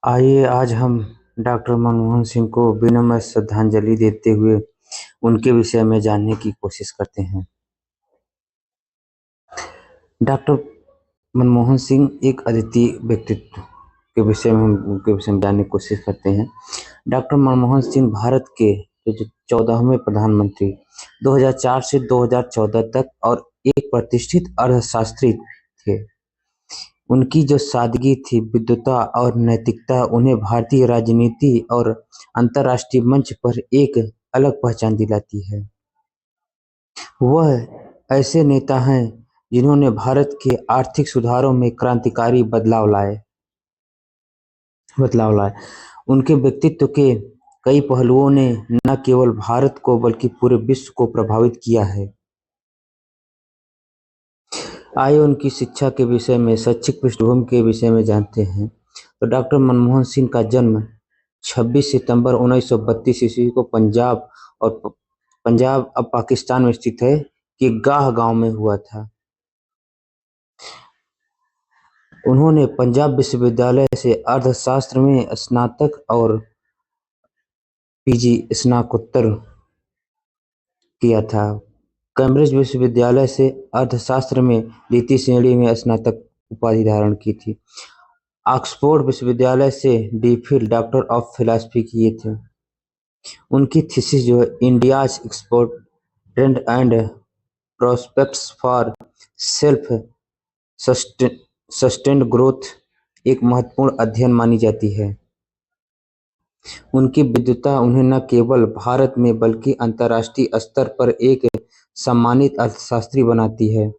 आइए आज हम डॉक्टर मनमोहन सिंह को विनम्र श्रद्धांजलि देते हुए उनके विषय में जानने की कोशिश करते हैं। डॉक्टर मनमोहन सिंह एक अद्वितीय व्यक्तित्व के विषय में उनके विषय में जानने की कोशिश करते हैं। डॉक्टर मनमोहन सिंह भारत के जो 14वें प्रधानमंत्री 2004 से 2014 तक और एक प्रतिष्ठित अर्थशास्त्री थे। उनकी जो सादगी थी, विद्वता और नैतिकता उन्हें भारतीय राजनीति और अंतर्राष्ट्रीय मंच पर एक अलग पहचान दिलाती है। वह ऐसे नेता हैं जिन्होंने भारत के आर्थिक सुधारों में क्रांतिकारी बदलाव लाए। उनके व्यक्तित्व के कई पहलुओं ने न केवल भारत को बल्कि पूरे विश्व को प्रभावित किया है। आइए उनकी शिक्षा के विषय में, शैक्षिक पृष्ठभूमि के विषय में जानते हैं। तो डॉक्टर मनमोहन सिंह का जन्म 26 सितंबर 1932 ईस्वी को पंजाब अब पाकिस्तान में स्थित है कि गाह गांव में हुआ था। उन्होंने पंजाब विश्वविद्यालय से अर्थशास्त्र में स्नातक और पीजी स्नातकोत्तर किया था। कैम्ब्रिज विश्वविद्यालय से अर्थशास्त्र में द्वितीय श्रेणी में स्नातक उपाधि धारण की थी। ऑक्सफोर्ड विश्वविद्यालय से डी.फिल डॉक्टर ऑफ फिलॉसफी किए थे। उनकी थीसिस जो है India's export trend and prospects for self sustained growth एक महत्वपूर्ण अध्ययन मानी जाती है। उनकी विद्वता उन्हें न केवल भारत में बल्कि अंतर्राष्ट्रीय स्तर पर एक सम्मानित अर्थशास्त्री बनाती है।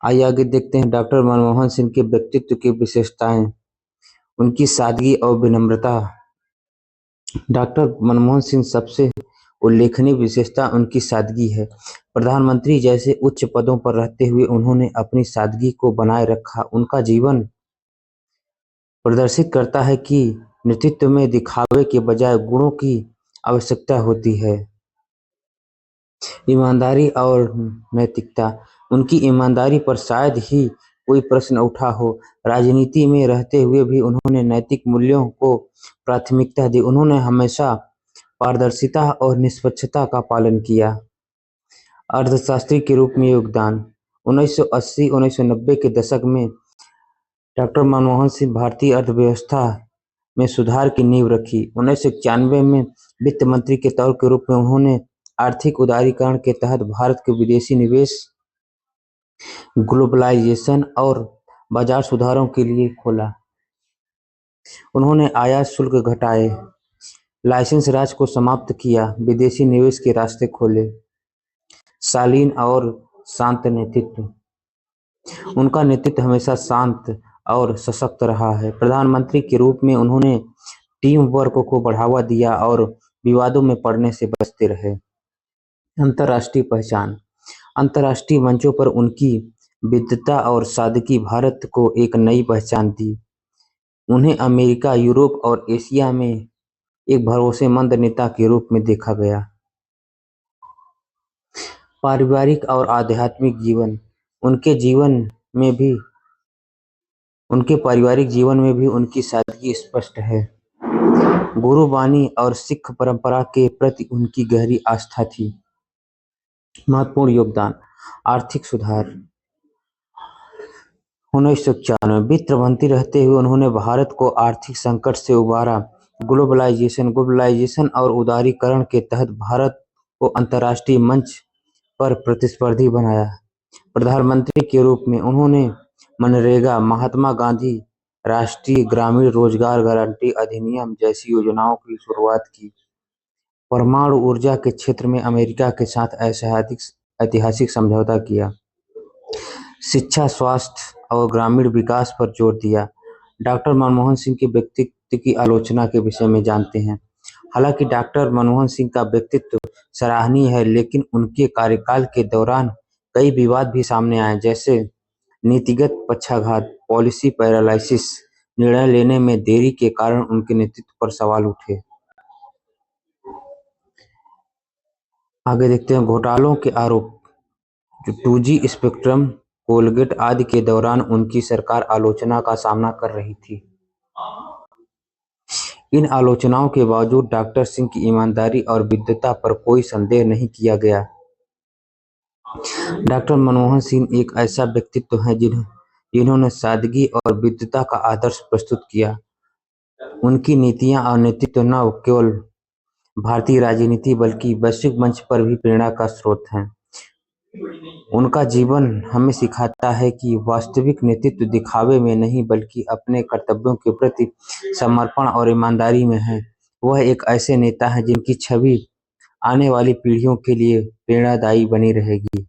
आइए आगे देखते हैं डॉक्टर मनमोहन सिंह के व्यक्तित्व की विशेषताएं। उनकी सादगी और विनम्रता। डॉक्टर मनमोहन सिंह सबसे उल्लेखनीय विशेषता उनकी सादगी है। प्रधानमंत्री जैसे उच्च पदों पर रहते हुए उन्होंने अपनी सादगी को बनाए रखा। उनका जीवन प्रदर्शित करता है कि नेतृत्व में दिखावे के बजाय गुणों की आवश्यकता होती है। ईमानदारी और नैतिकता। उनकी ईमानदारी पर शायद ही कोई प्रश्न उठा हो। राजनीति में रहते हुए भी उन्होंने नैतिक मूल्यों को प्राथमिकता दी। उन्होंने हमेशा पारदर्शिता और निष्पक्षता का पालन किया। अर्थशास्त्री के रूप में योगदान। 1980-1990 के दशक में डॉक्टर मनमोहन सिंह भारतीय अर्थव्यवस्था में सुधार की नींव रखी। 1991 में वित्त मंत्री के तौर के रूप में उन्होंने आर्थिक उदारीकरण के तहत भारत के विदेशी निवेश, ग्लोबलाइजेशन और बाजार सुधारों के लिए खोला। उन्होंने आयात शुल्क घटाए, लाइसेंस राज को समाप्त किया, विदेशी निवेश के रास्ते खोले। शालीन और शांत नेतृत्व। उनका नेतृत्व हमेशा शांत और सशक्त रहा है। प्रधानमंत्री के रूप में उन्होंने टीम वर्क को बढ़ावा दिया और विवादों में पड़ने से बचते रहे। अंतर्राष्ट्रीय पहचान। अंतर्राष्ट्रीय मंचों पर उनकी विद्वता और सादगी भारत को एक नई पहचान दी। उन्हें अमेरिका, यूरोप और एशिया में एक भरोसेमंद नेता के रूप में देखा गया। पारिवारिक और आध्यात्मिक जीवन। उनके पारिवारिक जीवन में भी उनकी सादगी स्पष्ट है। गुरुबानी और सिख परंपरा के प्रति उनकी गहरी आस्था थी। महत्वपूर्ण योगदान। आर्थिक सुधार। 1991 वित्त मंत्री रहते हुए उन्होंने भारत को आर्थिक संकट से उबारा। ग्लोबलाइजेशन और उदारीकरण के तहत भारत को अंतर्राष्ट्रीय मंच पर प्रतिस्पर्धी बनाया। प्रधानमंत्री के रूप में उन्होंने मनरेगा, महात्मा गांधी राष्ट्रीय ग्रामीण रोजगार गारंटी अधिनियम जैसी योजनाओं की शुरुआत की। परमाणु ऊर्जा के क्षेत्र में अमेरिका के साथ ऐतिहासिक समझौता किया। शिक्षा, स्वास्थ्य और ग्रामीण विकास पर जोर दिया। डॉक्टर मनमोहन सिंह के व्यक्तित्व की आलोचना के विषय में जानते हैं। हालांकि डॉक्टर मनमोहन सिंह का व्यक्तित्व सराहनीय है, लेकिन उनके कार्यकाल के दौरान कई विवाद भी सामने आए, जैसे नीतिगत पक्षाघात, पॉलिसी पैरालिसिस, निर्णय लेने में देरी के कारण उनके नेतृत्व पर सवाल उठे। आगे देखते हैं घोटालों के आरोप। जो 2G स्पेक्ट्रम, कोलगेट आदि के दौरान उनकी सरकार आलोचना का सामना कर रही थी। इन आलोचनाओं के बावजूद डॉक्टर सिंह की ईमानदारी और विद्वता पर कोई संदेह नहीं किया गया। डॉक्टर मनमोहन सिंह एक ऐसा व्यक्तित्व है जिन्होंने सादगी और विद्वता का आदर्श प्रस्तुत किया। उनकी नीतियां और नेतृत्व न केवल भारतीय राजनीति बल्कि वैश्विक मंच पर भी प्रेरणा का स्रोत हैं। उनका जीवन हमें सिखाता है कि वास्तविक नेतृत्व दिखावे में नहीं बल्कि अपने कर्तव्यों के प्रति समर्पण और ईमानदारी में है। वह एक ऐसे नेता हैं जिनकी छवि आने वाली पीढ़ियों के लिए प्रेरणादायी बनी रहेगी।